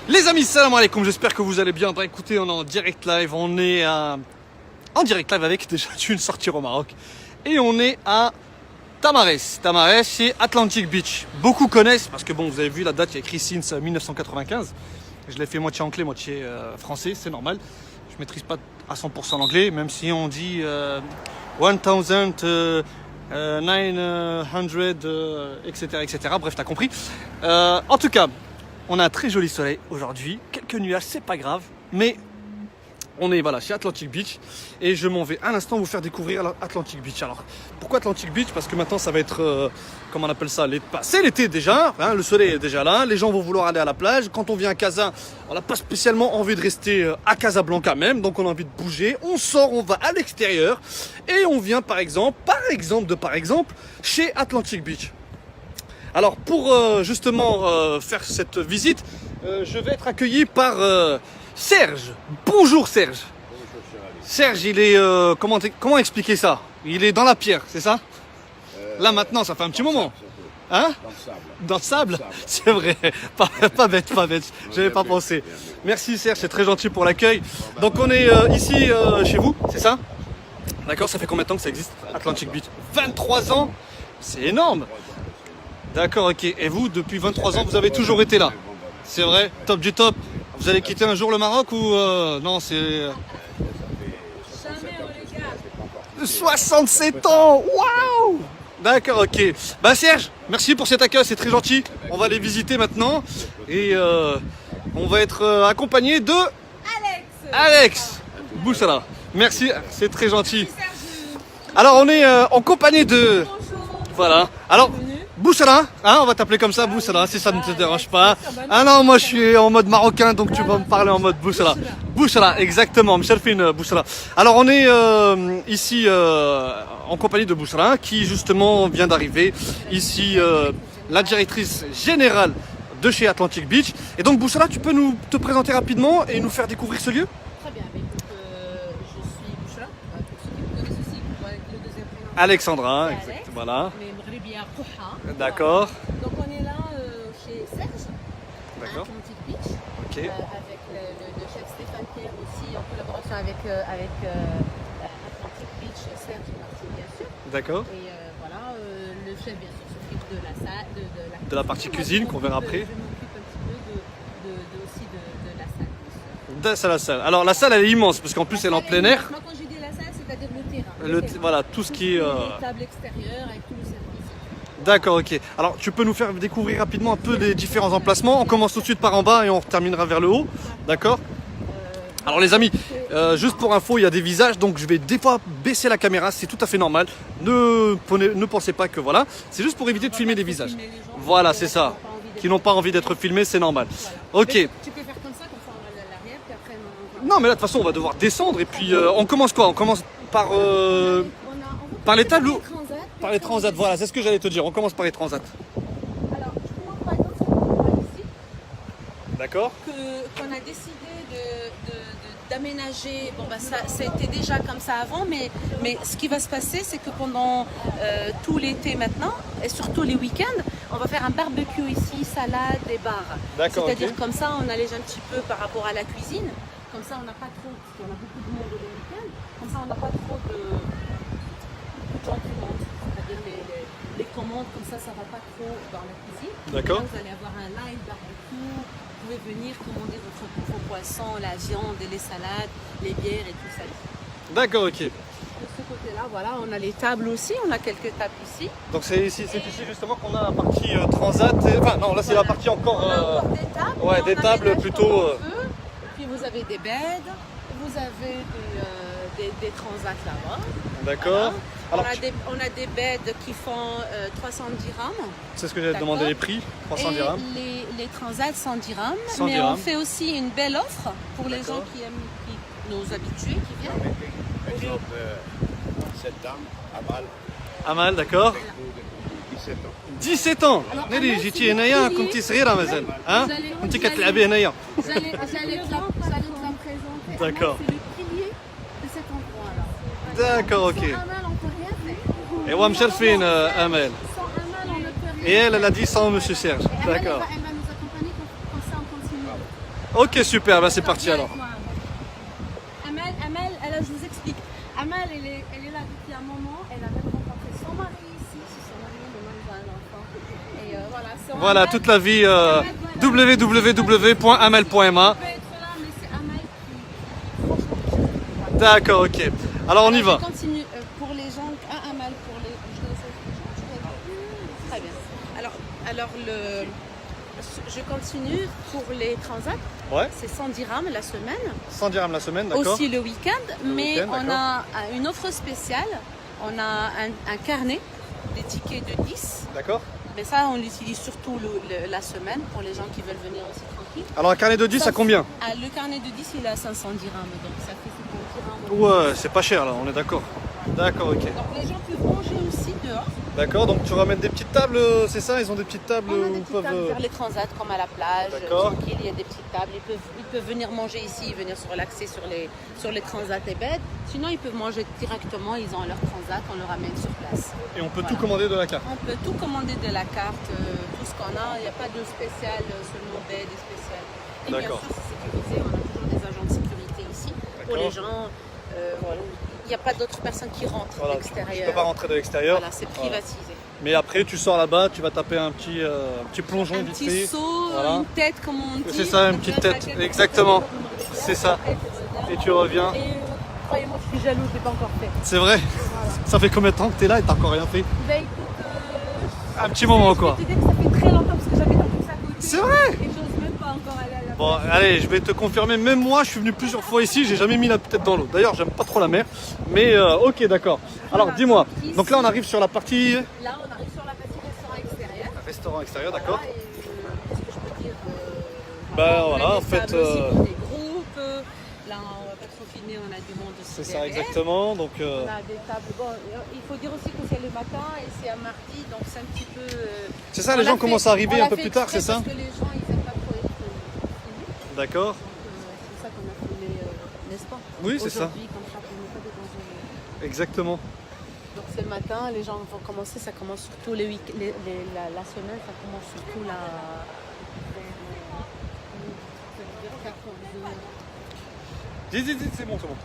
Les amis, salam alaikum, j'espère que vous allez bien. Bah écoutez, on est en direct live, on est en direct live avec déjà une sortie au Maroc. Et on est à Tamares. Tamares, c'est Atlantic Beach. Beaucoup connaissent, parce que bon, vous avez vu la date, il y a écrit since 1995. Je l'ai fait moitié anglais, moitié français, c'est normal. Je maîtrise pas à 100% l'anglais, même si on dit 1900, etc., etc. Bref, t'as compris. En tout cas, on a un très joli soleil aujourd'hui. Quelques nuages, c'est pas grave. Mais on est voilà, chez Atlantic Beach. Et je m'en vais à l'instant vous faire découvrir Atlantic Beach. Alors, pourquoi Atlantic Beach? Parce que maintenant, ça va être, comment on appelle ça, c'est l'été déjà. Hein, le soleil est déjà là. Les gens vont vouloir aller à la plage. Quand on vient à Casa, on n'a pas spécialement envie de rester à Casablanca même. Donc, on a envie de bouger. On sort, on va à l'extérieur. Et on vient, par exemple, chez Atlantic Beach. Alors pour justement faire cette visite, je vais être accueilli par Serge. Bonjour Serge. Serge, il est comment expliquer ça? Il est dans la pierre, c'est ça? Là maintenant, ça fait un petit moment. Hein? Dans le sable. C'est vrai. Pas bête. J'avais pas pensé. Merci Serge, c'est très gentil pour l'accueil. Donc on est ici chez vous, c'est ça? D'accord, ça fait combien de temps que ça existe, Atlantic Beach? 23 ans. C'est énorme. D'accord, ok. Et vous, depuis 23 ans, vous avez toujours été là? C'est vrai? Top du top. Vous allez quitter un jour le Maroc ou non, c'est... 67 ans. Waouh! D'accord, ok. Bah Serge, merci pour cet accueil, c'est très gentil. On va aller visiter maintenant. Et on va être accompagné de... Alex Boussala. Merci, c'est très gentil. Alors on est en compagnie de... Voilà. Alors... Boussala, hein, on va t'appeler comme ça, Boussala, si ça ne te dérange pas. Ah non, moi je suis en mode marocain, donc tu vas me parler en mode Boussala. Boussala, exactement, Mchalfine Boussala. Alors on est ici en compagnie de Boussala, qui justement vient d'arriver. Ici, la directrice générale de chez Atlantic Beach. Et donc Boussala, tu peux te présenter rapidement et nous faire découvrir ce lieu? Très bien, mais écoute, je suis Bouchra, pour ceux qui me connaissent aussi, le deuxième prénom. Alexandra, Alex, exact, voilà. Mais Mghribiya Kouha. D'accord. Voilà. Donc on est là chez Serge, à D'accord. Atlantic Beach, Ok. avec le chef Stéphane Pierre aussi, en collaboration avec Atlantic Beach, Serge Marty bien sûr. D'accord. Et voilà, le chef bien sûr s'occupe de la salle, De la partie cuisine qu'on verra après. Je m'occupe un petit peu aussi de la salle. C'est la salle. Alors la salle elle est immense parce qu'en plus elle est en plein air. Moi quand je dis la salle, c'est-à-dire le terrain. Voilà, tout ce qui est... Les tables extérieures avec tout le service. D'accord, ok. Alors tu peux nous faire découvrir rapidement un peu les différents emplacements. On commence tout de suite par en bas et on terminera vers le haut. D'accord. Alors les amis, juste pour info, il y a des visages, donc je vais des fois baisser la caméra, c'est tout à fait normal. Ne pensez pas que voilà, c'est juste pour éviter de filmer des visages. Voilà, c'est ça. Qui n'ont pas envie d'être filmés, c'est normal. Ok. Tu peux faire comme ça on va à l'arrière, puis après on va... Non mais là de toute façon on va devoir descendre et puis on commence quoi? On commence par les tables ou par les transats? Voilà, c'est ce que j'allais te dire. On commence par les transats. Alors, je commence par exemple sur le point ici, D'accord. qu'on a décidé d'aménager. Bon, bah, ça c'était déjà comme ça avant, mais ce qui va se passer, c'est que pendant tout l'été maintenant, et surtout les week-ends, on va faire un barbecue ici, salade et bar. D'accord. C'est-à-dire ok. comme ça, on allège un petit peu par rapport à la cuisine. Comme ça, on n'a pas trop, parce qu'on a beaucoup de monde le week-end, comme ça, on n'a pas trop de gens qui rentrent. C'est-à-dire les commandes, comme ça va pas trop dans la cuisine. D'accord. Là, vous allez avoir un live barbecue. Vous pouvez venir commander vos poissons, la viande, et les salades, les bières et tout ça. D'accord, ok. De ce côté-là, voilà, on a les tables aussi. On a quelques tables ici. Donc c'est ici justement qu'on a la partie transat. Enfin non, là c'est la partie encore. On a encore des tables. ouais, on des tables aménage plutôt, comme on veut. Puis vous avez des beds. Vous avez des transats là-bas. D'accord. Voilà. Alors, On a des beds qui font 310 dirhams. c'est ce que j'allais te demander les prix. 300 Et dirhams. les transats 100 dirhams. 100 Mais dirhams. on fait aussi une belle offre pour les D'accord. gens qui aiment, nos habitués qui viennent. Par exemple, cette dame, Amal, Amal, d'accord. 17 ans. 17 ans. Alors, ناري Amal, جيتي c'est هنايا le كنتي صغيرة مازال ها Vous allez- كنتي vous allez- كتلعبي هنايا. J'allais te la présenter. D'accord. Amal, c'est le pilier de cet endroit-là. D'accord, ok. Sans Amal, on peut rien faire. ايوا مشرفين امال. Sans Amal, on ne peut rien Et elle a dit sans monsieur Serge. faire. D'accord. Elle va nous accompagner comme ça on continue. Ok, super, bah c'est parti alors. Amel, je vous explique. Amel, elle est là depuis un moment. Elle a même rencontré son mari ici. C'est son mari, le mari a un enfant. Et voilà, son Voilà, Amel- toute la vie www.amel.ma. peut être là, mais c'est Amel qui. D'accord, ok. Alors on y va. Je continue pour les gens. Amel pour les. Très bien. Alors je continue pour les transats. Ouais, C'est 100 dirhams la semaine. 100 dirhams la semaine, d'accord. Aussi le week-end, mais week-end, on a une offre spéciale. On a un carnet des tickets de 10. D'accord. Mais ça, on l'utilise surtout la semaine pour les gens qui veulent venir aussi tranquille. Alors un carnet de 10 à combien? Le carnet de 10, il est à 500 dirhams, donc ça fait 50 dirhams. Ouais, c'est pas cher là, on est d'accord. D'accord, ok. Donc les gens peuvent manger aussi dehors. D'accord, donc tu ramènes des petites tables, c'est ça? Ils ont des petites tables On a où des ils petites tables peuvent. vers les transats comme à la plage. D'accord. Tranquille, il y a des petites tables. Ils peuvent venir manger ici, venir se relaxer sur les transats et beds. Sinon, ils peuvent manger directement. Ils ont leur transat, on leur ramène sur place. Et on peut Voilà. tout commander de la carte. On peut tout commander de la carte, tout ce qu'on a. Il n'y a pas de spécial, seulement bed et spécial. Et bien D'accord. sûr, c'est sécurisé. On a toujours des agents de sécurité ici pour les gens. Voilà. Il n'y a pas d'autres personnes qui rentrent Voilà, de tu l'extérieur. peux pas rentrer de l'extérieur. Voilà, c'est privatisé. Mais après, tu sors là-bas, tu vas taper un petit plongeon Un vite petit fait. saut, Voilà. une tête comme on dit. C'est ça, une petite tête. Exactement. C'est ça. Et tu reviens. Et croyez-moi, je suis jalouse, je ne l'ai pas encore fait. C'est vrai. Ça fait combien de temps que t'es là et t'as encore rien fait? Bah écoute, Un petit moment quoi. je vais te dire que ça fait très longtemps parce que j'habite en plus à côté. C'est vrai. Et j'ose même pas encore aller à la Bon, allez, je vais te confirmer. Même moi, je suis venu plusieurs fois ici. J'ai jamais mis la tête dans l'eau. D'ailleurs, j'aime pas trop la mer. Mais ok, d'accord. Alors, dis-moi. Donc là, on arrive sur la partie Là, on arrive sur la partie restaurant extérieur. restaurant extérieur, d'accord. Voilà, et, qu'est-ce que je peux dire Bah, on a voilà, des en fait, tables aussi pour des groupes. Là, on va pas trop filmer, on a du monde aussi. C'est ça, derrière. exactement. Donc, On a des tables. Bon, il faut dire aussi que c'est le matin et c'est un mardi, donc c'est un petit peu. c'est ça, on les l'a gens fait- commencent à arriver on l'a un peu fait plus tard, exprès c'est ça? Parce que les gens, ils aiment pas trop être filmés. D'accord. Donc, c'est ça qu'on a filmé, n'est-ce pas? Oui, c'est ça. Aujourd'hui, comme ça, pour ne pas déranger. Exactement. Donc c'est le matin, les gens vont commencer, ça commence surtout la semaine, ça commence surtout vers 42. Dis, c'est bon, c'est bon.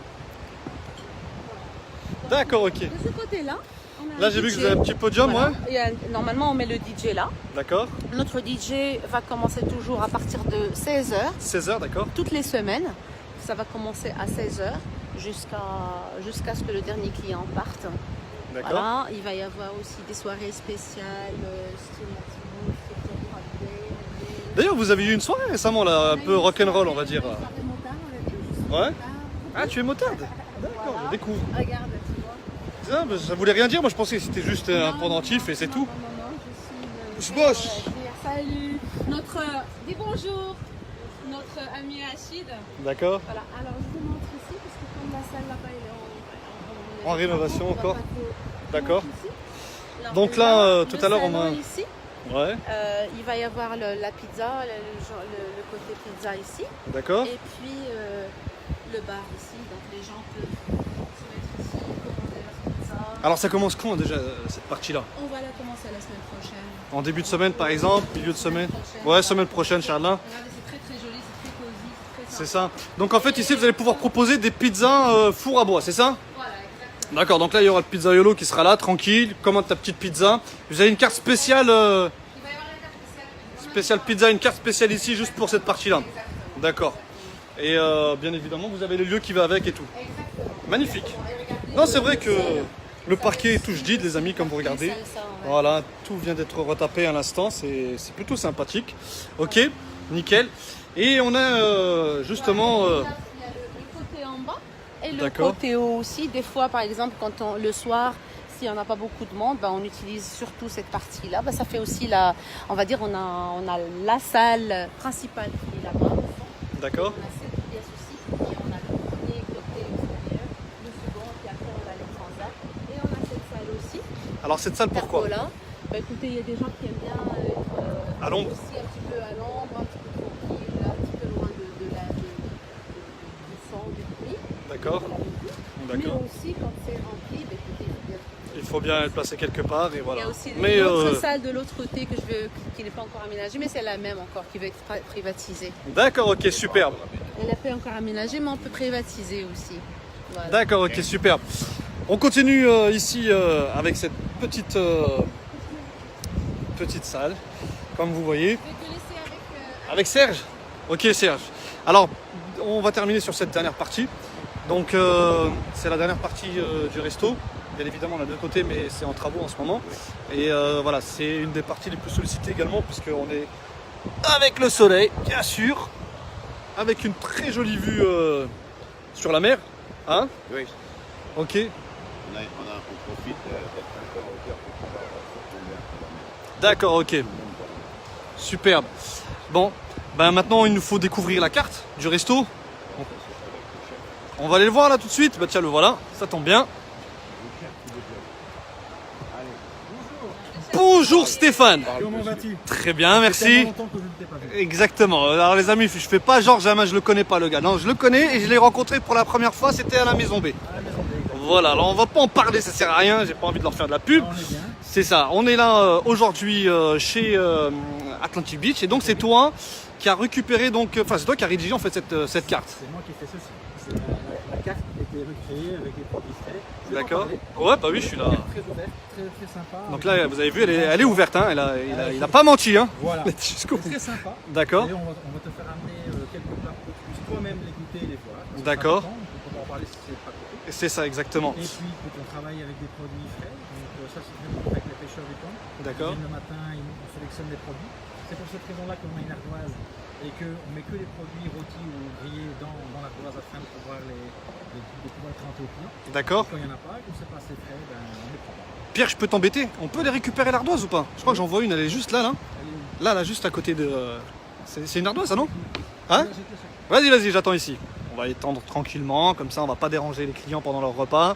D'accord, ok. De ce côté-là, on a Là, un j'ai vu que DJ. vous avez un petit podium, Voilà. ouais. Normalement, on met le DJ là. D'accord. Notre DJ va commencer toujours à partir de 16h, 16h, d'accord. toutes les semaines. Ça va commencer à 16h jusqu'à ce que le dernier client parte. D'accord. Voilà, il va y avoir aussi des soirées spéciales, style Latino, style Friday. D'ailleurs, vous avez eu une soirée récemment, là, un peu rock'n'roll, on va dire. Ouais. Ah, tu es motarde? D'accord, je découvre. Regarde, tu vois. Ah, bah, ça voulait rien dire, moi je pensais que c'était juste un pendentif et c'est tout. Non, je suis Je bosse. Salut. Dis bonjour. Notre ami Achid. D'accord. Voilà, alors je vous montre ici, parce que comme la salle là-bas, elle est En rénovation on va encore. pas trop- D'accord. ici. Alors, Donc là, tout le à l'heure, on salon m'a. ici, Ouais, il va y avoir la pizza, le côté pizza ici. d'accord. Et puis le bar ici, donc les gens peuvent se mettre ici, commander leur pizza. Alors ça commence quand déjà cette partie-là? On va la commencer la semaine prochaine. En début de semaine par exemple, milieu de semaine? Prochaine. Ouais, semaine prochaine, Charles. Regardez, c'est très très joli, c'est très cosy, c'est très C'est sympa. ça. Donc en fait ici vous allez pouvoir proposer des pizzas four à bois, c'est ça? Voilà, exactement. D'accord, donc là il y aura le pizzaiolo qui sera là, tranquille, commande ta petite pizza. Vous avez une carte spéciale, Il va y avoir la carte spéciale pizza, une carte spéciale ici juste pour cette partie-là. D'accord. Et bien évidemment vous avez le lieu qui va avec et tout. Magnifique. Non, c'est vrai que le parquet est tout jadid, les amis, comme vous regardez. spéciale, ça, ouais. Voilà, tout vient d'être retapé à l'instant, c'est plutôt sympathique. Ok, nickel. Et on a justement... Il y a le côté en bas et le D'accord. côté haut aussi. Des fois, par exemple, le soir, si on n'a pas beaucoup de monde, on utilise surtout cette partie-là. Ça fait aussi on va dire, on a la salle principale qui est là-bas. D'accord. On a cette pièce aussi, et on a le premier côté extérieur, le second, puis après on a les transats. Et on a cette salle aussi. Alors cette salle, pourquoi? Pergola. Écoutez, il y a des gens qui aiment bien être À l'ombre. aussi un petit peu à l'ombre, un petit peu tranquille, un petit peu loin du son, du bruit. D'accord. Mais D'accord. aussi quand c'est rempli, écoutez, il faut bien. Il faut bien être placé quelque part et voilà. Il y a aussi Mais une autre salle de l'autre côté qui n'est pas encore aménagée, mais c'est la même encore, qui va être privatisée. d'accord, ok, superbe. Elle n'a pas encore aménagée, mais on peut privatiser aussi. Voilà. D'accord, ok, superbe. On continue ici avec cette petite salle, comme vous voyez. Je vais te laisser Avec Serge? Ok Serge. Alors on va terminer sur cette dernière partie. Donc c'est la dernière partie du resto. Bien évidemment on a deux côtés mais c'est en travaux en ce moment. Et voilà, c'est une des parties les plus sollicitées également puisqu'on est avec le soleil, bien sûr. Avec une très jolie vue sur la mer. Hein? Oui, Ok. on profite d'être un peu en hauteur pour pouvoir tomber un peu la mer. D'accord, ok. Superbe. Bon, ben maintenant il nous faut découvrir la carte du resto. On va aller le voir là tout de suite. Bah tiens, le voilà, ça tombe bien. Bonjour Stéphane. Comment vas-tu? Très bien, Ça fait merci. tellement longtemps que je ne t'ai pas vu. Exactement. Alors les amis, je fais pas genre jamais je le connais pas le gars. Non, je le connais et je l'ai rencontré pour la première fois, c'était à la Maison B. À la maison des gars. Voilà, alors on va pas en parler, ça sert à rien, j'ai pas envie de leur faire de la pub. On est bien. C'est ça, on est là aujourd'hui chez Atlantic Beach et donc c'est toi qui as récupéré donc, enfin c'est toi qui as rédigé en fait cette carte. C'est moi qui ai fait ceci. La carte a été recréée avec les produits frais. Je vais en D'accord. parler. Ouais, bah oui, je suis là. Très ouverte, très sympa. Donc avec là, vous avez vu, elle est ouverte, hein. Il a pas menti, hein. Voilà. Jusqu'au bout. Très sympa. D'accord. Et on va te faire amener quelques plats pour que tu puisses toi-même les goûter et les voir. Parce que D'accord. c'est important, on peut pas en parler si c'est pas coupé. C'est ça, exactement. Et puis, on travaille avec des produits frais. Donc ça, c'est vraiment avec les pêcheurs du coin. D'accord. Le matin, on sélectionne des produits. C'est pour cette raison-là qu'on a une ardoise et qu'on met que les produits rôtis ou grillés dans l'ardoise afin de pouvoir de pouvoir les présenter aux clients. D'accord. Quand il n'y en a pas, comme c'est pas assez frais, ben, on les prend pas. Pierre, je peux t'embêter? On peut les récupérer l'ardoise ou pas? Je crois que j'en vois une, elle est juste là, là. Allez, Là, juste à côté de. C'est une ardoise, ça, non? Hein? j'étais sûr. Vas-y, j'attends ici. On va étendre tranquillement, comme ça on va pas déranger les clients pendant leur repas.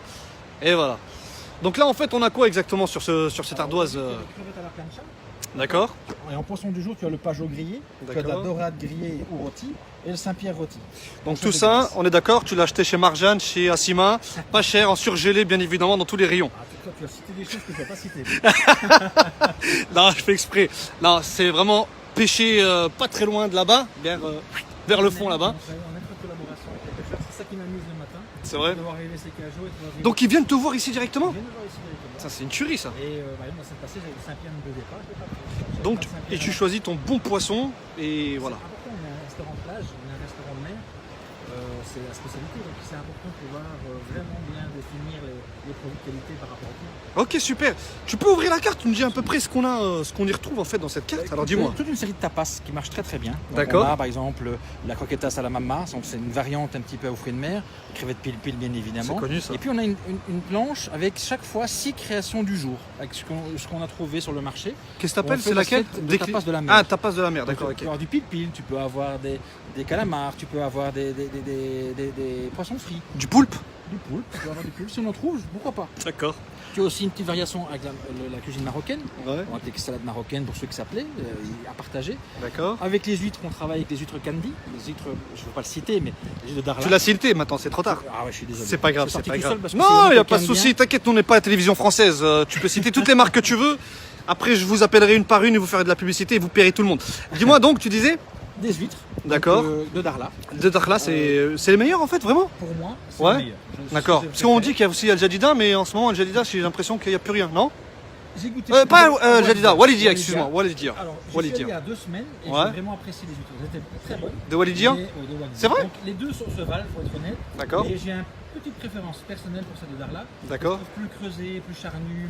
Et voilà. Donc là en fait on a quoi exactement sur cette ardoise Tu as des crevettes à la plancha. D'accord. Et en poisson du jour, tu as le pajot grillé, tu as de la D'accord. dorade grillée ou rôtie et le Saint-Pierre rôti. Donc Ça, tout c'est ça, dégueulasse. on est d'accord, tu l'as acheté chez Marjane, chez Assima, pas cher, en surgelé bien évidemment dans tous les rayons. Ah, toi, tu as cité des choses que je ne vais pas citer. Non, je fais exprès. Non, c'est vraiment pêché pas très loin de là-bas, vers le fond là-bas. On est en collaboration avec les pêcheurs, c'est ça qui m'amuse le matin. C'est vrai. De voir arriver ces cajots et de voir arriver. Donc ils viennent te voir ici directement? Ils viennent me voir ici directement. Ça c'est une tuerie ça. Et bah, moi, cette passée, j'avais Saint-Pierre ne devait pas. Je l'ai pas pris. Donc, Saint-Pierre, et tu choisis ton bon poisson et voilà. C'est important, on est un restaurant de plage, on est un restaurant de mer. C'est la spécialité, donc c'est important de pouvoir vraiment bien définir les produits de qualité par rapport au client. Ok, super. Tu peux ouvrir la carte, tu me dis à peu près ce qu'on a, ce qu'on y retrouve en fait dans cette carte. Alors dis-moi. Toute une série de tapas qui marchent très très bien. Donc, D'accord. On a par exemple la croquetas à la mama, donc c'est une variante un petit peu aux fruits de mer, crevettes pile bien évidemment. C'est connu, ça. Et puis on a une planche avec chaque fois 6 créations du jour, avec ce qu'on a trouvé sur le marché. Qu'est-ce que On t'appelles? fait C'est laquelle? l'assiette de tapas de la mer. Ah, tapas de la mer, d'accord, Donc, ok. tu peux avoir du pile, tu peux avoir des calamars, tu peux avoir des poissons frits, Du poulpe? du poulpe, tu peux avoir du poulpe. Si on en trouve, pourquoi pas. D'accord. Tu as aussi une petite variation avec la cuisine marocaine, Ouais, avec des salades marocaines pour ceux qui s'appelaient, à partager. d'accord. Avec les huîtres, on travaille avec les huîtres candy, les huîtres, je ne veux pas le citer, mais les huîtres de Darla. Tu l'as cité maintenant, c'est trop tard. Ah ouais, je suis désolé. C'est pas grave, Je suis c'est sorti pas tout grave. seul parce que Non, c'est il n'y a une pas de canne souci, bien. t'inquiète, on n'est pas à la télévision française. Tu peux citer toutes les marques que tu veux. Après, je vous appellerai une par une et vous ferez de la publicité et vous paierez tout le monde. Dis-moi donc, tu disais? Des huîtres. D'accord. Donc, de Darla. De Dakhla, c'est les meilleurs en fait, vraiment? Pour moi, c'est Ouais. le meilleur. D'accord. Je Parce qu'on préfère. dit qu'il y a aussi Al Jadida, mais en ce moment, Al Jadida, j'ai l'impression qu'il n'y a plus rien, non? J'ai goûté. Pas Al Walidia. Jadida, Walidia, excuse-moi, Walidia. Alors, je suis Walidia. allé il y a 2 semaines et Ouais. j'ai vraiment apprécié les huîtres. Elles étaient très bonnes. De Walidia? Et, de Walidia. C'est vrai? Donc, les deux se valent, pour être honnête. D'accord. Et j'ai une petite préférence personnelle pour celle de Darla. D'accord. Je trouve plus creusée, plus charnue,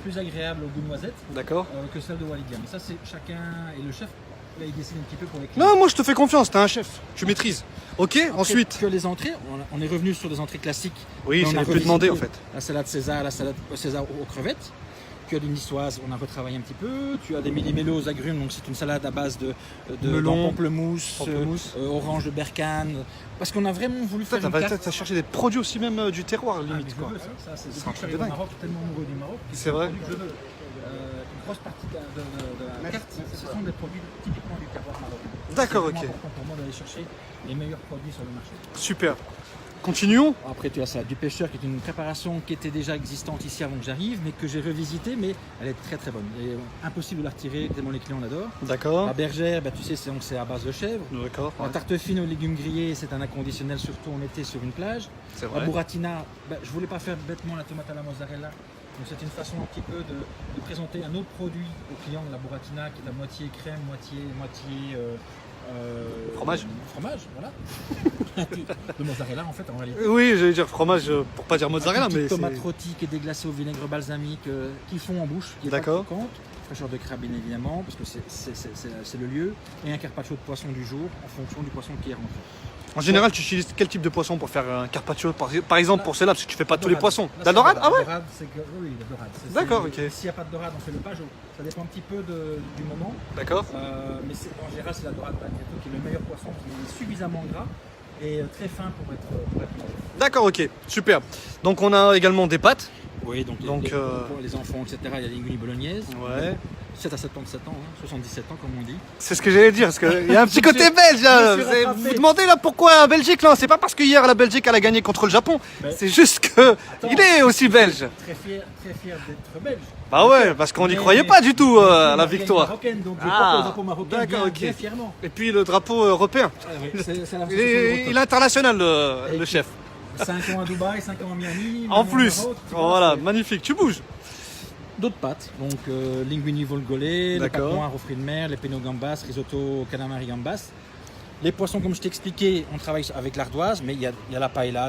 plus agréable au goût de noisette D'accord. que celle de Walidia. Mais ça, c'est chacun. Et le chef, là, il décide un petit peu pour les clients. Non, moi je te fais confiance, t'es un chef, tu maîtrises. Ok, ensuite. Que les entrées, on est revenu sur des entrées classiques. Oui, Mais on a j'avais pu demander en revisité fait. La salade César, la salade César aux crevettes. Tu as des niçoises, on a retravaillé un petit peu. Tu as des millimélos aux agrumes, donc c'est une salade à base de Melon, pamplemousse, orange de berkane. Parce qu'on a vraiment voulu faire une carte. T'as cherché des produits aussi même du terroir Ah, mais limite je quoi. veux ça, c'est C'est depuis un que je truc suis de arrivé au dingue. Maroc, tellement amoureux du Maroc. C'est vrai. produits que je veux. Une grosse partie de la carte, ce sont des produits typiquement du terroir marocain. D'accord, C'est ok. vraiment important pour moi d'aller chercher les meilleurs produits sur le marché. Super. Continuons. Après, tu as ça, du pêcheur qui est une préparation qui était déjà existante ici avant que j'arrive, mais que j'ai revisité, mais elle est très très bonne. Et impossible de la retirer, tellement les clients l'adorent. D'accord. La bergère, bah, tu sais, c'est à base de chèvre. D'accord. La tarte fine aux légumes grillés, c'est un inconditionnel, surtout en été sur une plage. C'est La vrai. buratina, bah, je voulais pas faire bêtement la tomate à la mozzarella. Donc c'est une façon un petit peu de présenter un autre produit aux clients, la buratina, qui est à moitié crème, moitié Fromage. Fromage, voilà. Le mozzarella en fait en réalité. Oui, j'allais dire fromage pour pas dire mozzarella, mais tomate c'est... rôtie qui est déglacée au vinaigre balsamique, qui fond en bouche, qui est pas D'accord. piquante. Fraîcheur de crabe bien évidemment, parce que c'est le lieu. Et un carpaccio de poisson du jour, en fonction du poisson qui est rentré. En général, tu utilises quel type de poisson pour faire un carpaccio par exemple pour celle-là, parce que tu fais pas tous les dorade. poissons. Là, La dorade? Ah ouais. La dorade, c'est que, oui, la dorade. D'accord, ok. S'il n'y a pas de dorade, on fait le pajot. Ça dépend un petit peu du moment. D'accord. Mais en général, c'est la dorade Baghetto qui est le meilleur poisson, qui est suffisamment gras et très fin pour être mangé. D'accord, ok, super. Donc on a également des pâtes. Oui, donc, pour les enfants, etc., il y a les linguini bolognaises. Ouais. 7 à 77 ans, hein, 77 ans comme on dit. C'est ce que j'allais dire, parce qu'il y a un petit côté belge. Hein. je me suis rattrapé. Vous vous demandez là pourquoi la Belgique là? C'est pas parce que hier la Belgique elle a gagné contre le Japon. Mais- C'est juste que il est aussi belge. Très fier d'être belge. Bah ouais, parce qu'on n'y croyait pas du tout à la victoire. Marocaine, donc je Ah, porte le drapeau marocain d'accord, bien ok. fièrement. Et puis le drapeau européen. Ah oui, c'est la Il est international le Et- chef. 5 ans à Dubaï, 5 ans à Miami. En Miami plus, au Maroc, tu vois, voilà, c'est- magnifique, tu bouges. D'autres pâtes, donc linguini volgolais, les pâtes D'accord. noires aux fruits de mer, les péno gambas, risotto calamari gambas. Les poissons, comme je t'ai expliqué, on travaille avec l'ardoise, mais il y a la paella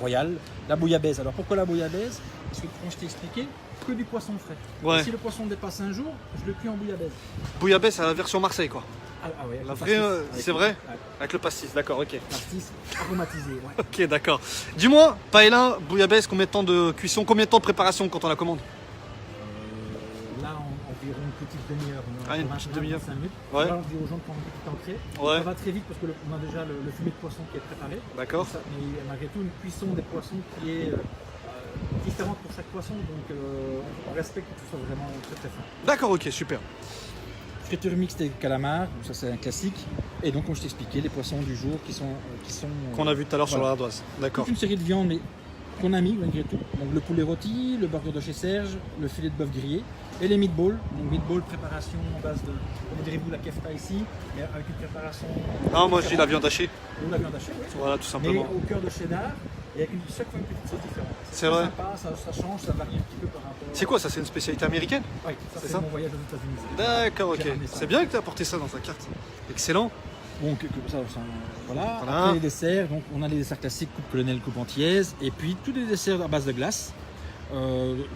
royale, la bouillabaisse. Alors pourquoi la bouillabaisse? Parce que comme je t'ai expliqué, que du poisson frais. Ouais. Et si le poisson dépasse un jour, je le cuis en bouillabaisse. Bouillabaisse, c'est la version Marseille quoi. Ouais, La avec vraie, le pastis. c'est vrai Ouais, Avec le pastis, d'accord, ok. pastis aromatisé, ouais. Ok, d'accord. Dis-moi, paella, bouillabaisse, combien de temps de cuisson, combien de temps de préparation quand on la commande? Là, environ une petite demi-heure. Ah, une petite demi-heure. 5 minutes. Ouais. Là, on dit aux gens de prendre une petite entrée. Ouais. Ça va très vite parce qu'on a déjà le fumet de poisson qui est préparé. D'accord. Mais malgré tout, une cuisson des poissons qui est différente pour chaque poisson. Donc, on respecte que ce soit vraiment très très fin. D'accord, ok, super. Friture mixte des calamars, donc ça c'est un classique. Et donc, comme je t'ai expliqué, les poissons du jour qui sont Qu'on a vu tout à l'heure sur voilà. l'ardoise. D'accord. Toute une série de viandes mais qu'on a mis malgré tout. Donc le poulet rôti, le burger de chez Serge, le filet de bœuf grillé et les meatballs. Donc meatballs préparation en base de, comment direz-vous, la kefta ici, mais avec une préparation. Non, moi je dis la viande hachée. Ou la viande hachée, oui. Voilà, tout Mais simplement. au cœur de cheddar et avec chaque fois une petite sauce différente. C'est très vrai. Sympa, ça change, ça varie un petit peu par rapport. C'est quoi ça? C'est une spécialité américaine? Oui, ça c'est c'est ça mon voyage aux États-Unis. D'accord, ok. J'ai ramené ça. C'est bien que tu as apporté ça dans ta carte. Excellent. Donc voilà. Voilà. Après les desserts, donc on a les desserts classiques, coupe colonel, coupe antillaise, et puis tous les desserts à base de glace,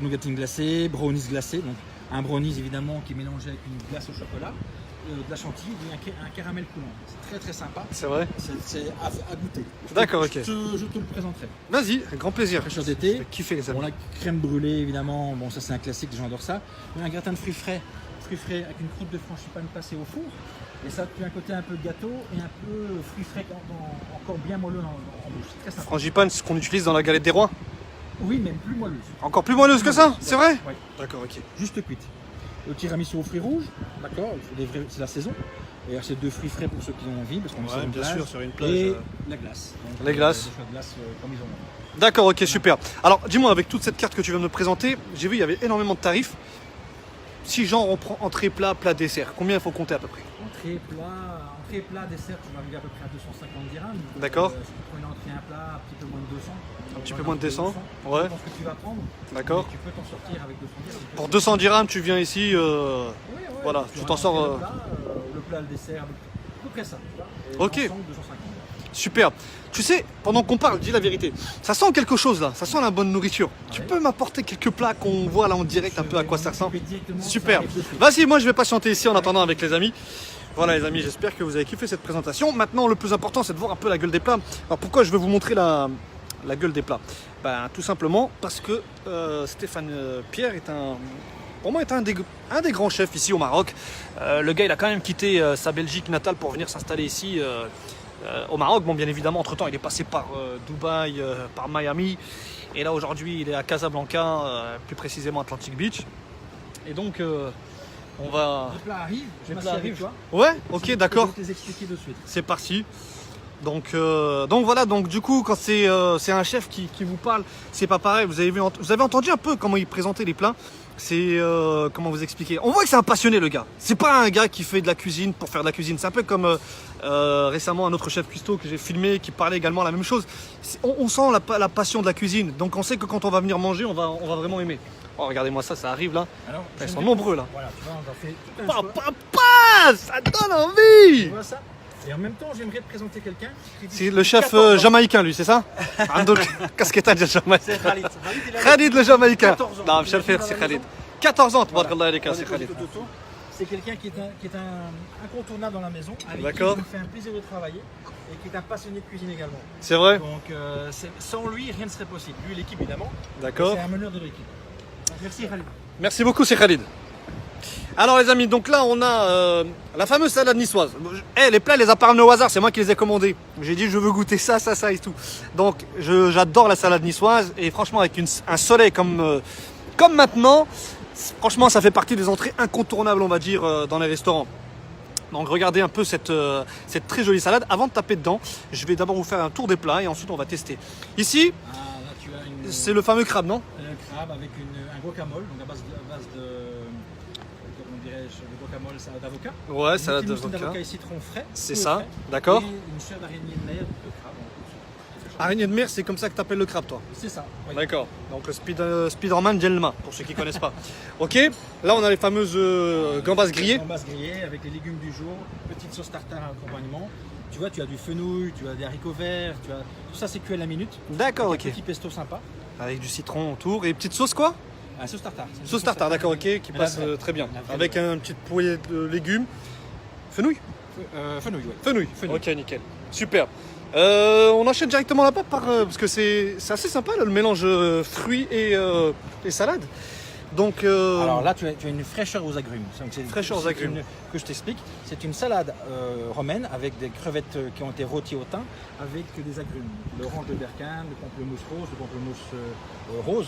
nougatine glacée, brownies glacés, donc un brownies évidemment qui est mélangé avec une glace au chocolat, de la chantilly et un caramel coulant. C'est très très sympa. C'est vrai. C'est à goûter. D'accord, ok. Je te le présenterai. Vas-y, un grand plaisir. Fraîcheur Je d'été. vais kiffer les amis. Bon, la crème brûlée évidemment, bon ça c'est un classique, les gens adorent ça. Mais un gratin de fruits frais avec une croûte de frangipane passée au four. Et ça tu as un côté un peu gâteau et un peu fruits frais encore bien moelleux en bouche. C'est très sympa. Frangipane, c'est ce qu'on utilise dans la galette des rois. Oui, même plus moelleuse. Encore plus moelleuse que ça, c'est vrai? Oui, D'accord, ok. juste cuite. Le tiramisu aux fruits rouges, d'accord, c'est la saison. Et c'est 2 fruits frais pour ceux qui ont envie, parce qu'on est sur une plage. sur une plage. Et la glace. Donc, Les glaces. des choix de glace comme ils ont envie. D'accord, ok, super. Alors, dis-moi, avec toute cette carte que tu viens de me présenter, j'ai vu il y avait énormément de tarifs. Si genre on prend entrée, plat, plat, dessert, combien il faut compter à peu près? Entrée, plat, dessert, tu vas arriver à peu près à 250 dirhams. Donc, D'accord. Si tu prends une entrée, un plat, un petit peu moins de 200. Un petit peu moins de 200, ouais. Je pense que tu vas prendre. D'accord. Mais tu peux t'en sortir avec 200 dirhams. Pour 200 dirhams, tu viens ici. Oui, voilà, tu t'en auras sors, Le plat, le dessert, à peu près ça. Tu vois. Et Ok. l'ensemble, 250. Super. Tu sais, pendant qu'on parle, dis la vérité, ça sent quelque chose là, ça sent la bonne nourriture. Tu Ouais. peux m'apporter quelques plats qu'on voit là en direct un peu à quoi ça ressemble? Directement, Super. ça arrive de suite. Vas-y, moi je vais patienter ici en attendant avec les amis. Voilà les amis, j'espère que vous avez kiffé cette présentation. Maintenant, le plus important, c'est de voir un peu la gueule des plats. Alors pourquoi je vais vous montrer la gueule des plats? Ben, tout simplement parce que Stéphane Pierre est pour moi, est un des grands chefs ici au Maroc. Le gars, il a quand même quitté sa Belgique natale pour venir s'installer ici au Maroc. Bon, bien évidemment, entre-temps, il est passé par Dubaï, par Miami. Et là, aujourd'hui, il est à Casablanca, plus précisément Atlantic Beach. Et donc, on va... Les plats arrivent, je Les m'assieds plats avec arrivent. toi. Ouais, ok, d'accord. Je vais te les expliquer de suite. C'est parti. Donc voilà, donc du coup quand c'est un chef qui vous parle, c'est pas pareil. Vous avez entendu un peu comment il présentait les plats. C'est comment vous expliquer. On voit que c'est un passionné le gars. C'est pas un gars qui fait de la cuisine pour faire de la cuisine. C'est un peu comme récemment un autre chef cuistot que j'ai filmé qui parlait également la même chose. On sent la passion de la cuisine. Donc on sait que quand on va venir manger, on va vraiment aimer. Oh, regardez-moi ça, ça arrive là. Alors, Ils sont nombreux là. Voilà, tu vois, on a fait tout un choix. Papa, ça donne envie. Tu vois ça? Et en même temps, j'aimerais te présenter quelqu'un qui C'est le chef 14 ans. jamaïcain lui, c'est ça? عنده casquette de Jamaïque. C'est Khalid. Il a Khalid le jamaïcain. 14 ans. Non, Il je a le fais, fait c'est dans la Khalid. maison. 14 ans, Voilà. tabarkallah alayka, On c'est est Khalid. tout autour. C'est quelqu'un qui est un incontournable dans la maison, avec qui D'accord. il me fait un plaisir de travailler et qui est un passionné de cuisine également. C'est vrai? Donc sans lui, rien ne serait possible. Lui et l'équipe évidemment. D'accord. C'est un meneur de l'équipe. Merci Khalid. Merci beaucoup, c'est Khalid. Alors les amis, donc là on a la fameuse salade niçoise. Les plats, les a pas ramenés au hasard, c'est moi qui les ai commandés. J'ai dit je veux goûter ça et tout. Donc j'adore la salade niçoise et franchement avec un soleil comme maintenant, franchement ça fait partie des entrées incontournables on va dire dans les restaurants. Donc regardez un peu cette très jolie salade. Avant de taper dedans, je vais d'abord vous faire un tour des plats et ensuite on va tester. Ici, Ah, là tu as c'est le fameux crabe, non? un crabe avec un guacamole, donc à base de comment dirais-je, le guacamole salade d'avocat. Ouais, Une salade petite mousse d'avocat. d'avocat et citron frais. C'est tout ça, frais. d'accord. Et une chair d'araignée de mer de crabe. Araignée de mer, c'est comme ça que tu appelles le crabe, toi. C'est ça. Oui. D'accord. Donc le Spiderman Jelma, pour ceux qui ne connaissent pas. Ok, là on a les fameuses gambas grillées. Gambas grillées avec les légumes du jour, petite sauce tartare à accompagnement. Tu vois, tu as du fenouil, tu as des haricots verts, tu as tout ça c'est cuit à la minute. D'accord, Avec ok. un petit pesto sympa. Avec du citron autour et petite sauce quoi? Un sauce tartare. C'est une Sauce tartare, d'accord, ok, qui Mais passe la vraie. très bien. La vraie. Avec un petit poêlée de légumes. Fenouil? Fenouil, ouais. Fenouil. Fenouil. Ok, nickel. Super. On enchaîne directement là-bas parce que c'est assez sympa là, le mélange fruits et salade. Donc Alors là, tu as une fraîcheur aux agrumes. Donc, Fraîcheur aux agrumes. Que je t'explique. C'est une salade romaine avec des crevettes qui ont été rôties au thym avec des agrumes. L'orange de berquin, le pamplemousse rose, le pamplemousse rose.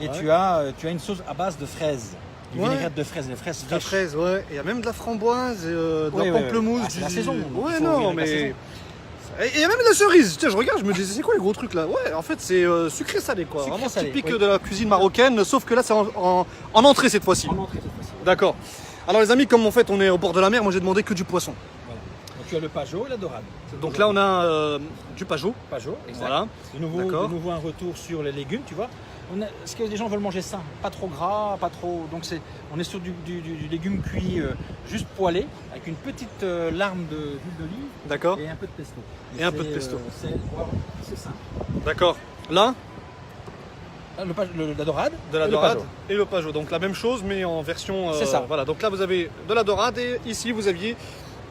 Et Ouais. tu as une sauce à base de fraises. Du Ouais. vinaigrette de fraises, des fraises de fraîches. fraises, ouais. Et il y a même de la framboise, de Ouais, la ouais, pamplemousse. ouais. Ah, c'est la saison, donc Ouais, il faut non, vivre avec la mais. saison. Et il y a même de la cerise. Tiens, je regarde, je me disais, c'est quoi les gros trucs là? Ouais, en fait, c'est sucré salé quoi. Sucré Vraiment salé, typique oui. de la cuisine marocaine, sauf que là, c'est en entrée cette fois-ci. En entrée cette fois-ci. D'accord. Alors, les amis, comme en fait, on est au bord de la mer, moi j'ai demandé que du poisson. Voilà. Donc tu as le pajot et la dorade. Donc là, on a du pajot. Pajot, exact. Voilà. D'accord. De nouveau un retour sur les légumes, tu vois. Ce que les gens veulent manger sain, pas trop gras, pas trop. Donc on est sur du légume cuit juste poêlé, avec une petite larme d'huile d'olive D'accord. et un peu de pesto. Et un peu de pesto. C'est simple. D'accord. Là, La dorade. de la et le dorade pajot. et le pajot. Donc la même chose, mais en version. C'est ça. Voilà. Donc là, vous avez de la dorade et ici, vous aviez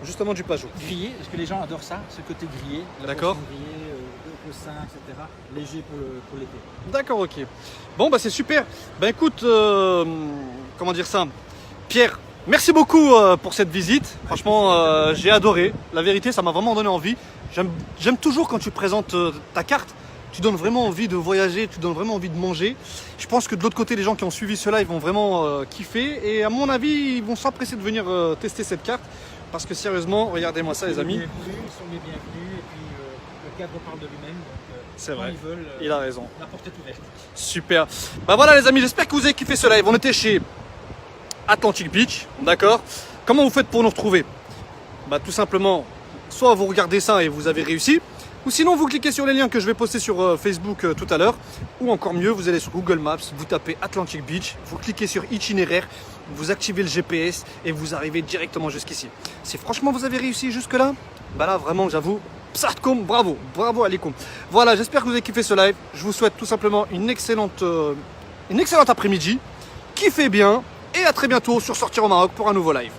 justement du pajot. Grillé, parce que les gens adorent ça, ce côté grillé. La D'accord. portion grillée, peu sain, etc. Léger pour l'été. D'accord, ok. Bon, bah c'est super. Bah écoute, comment dire ça, Pierre, merci beaucoup pour cette visite. Franchement, j'ai adoré. La vérité, ça m'a vraiment donné envie. J'aime toujours quand tu présentes ta carte. Tu donnes vraiment envie de voyager, tu donnes vraiment envie de manger. Je pense que de l'autre côté, les gens qui ont suivi cela, ils vont vraiment kiffer. Et à mon avis, ils vont s'empresser de venir tester cette carte. Parce que sérieusement, regardez-moi ça, les amis. Ils sont les bienvenus et puis le cadre parle de lui-même. Donc, C'est quand vrai. ils veulent, Il a raison. la porte est ouverte. Super. Bah voilà les amis, j'espère que vous avez kiffé ce live. On était chez Atlantic Beach, d'accord? Comment vous faites pour nous retrouver? Bah tout simplement, soit vous regardez ça et vous avez réussi, ou sinon vous cliquez sur les liens que je vais poster sur Facebook tout à l'heure, ou encore mieux, vous allez sur Google Maps, vous tapez Atlantic Beach, vous cliquez sur itinéraire, vous activez le GPS et vous arrivez directement jusqu'ici. Si franchement vous avez réussi jusque là, bah là vraiment j'avoue, Psartkoum, bravo, bravo alikoum. Voilà, j'espère que vous avez kiffé ce live. Je vous souhaite tout simplement une excellente après-midi. Kiffez bien et à très bientôt sur Sortir au Maroc pour un nouveau live.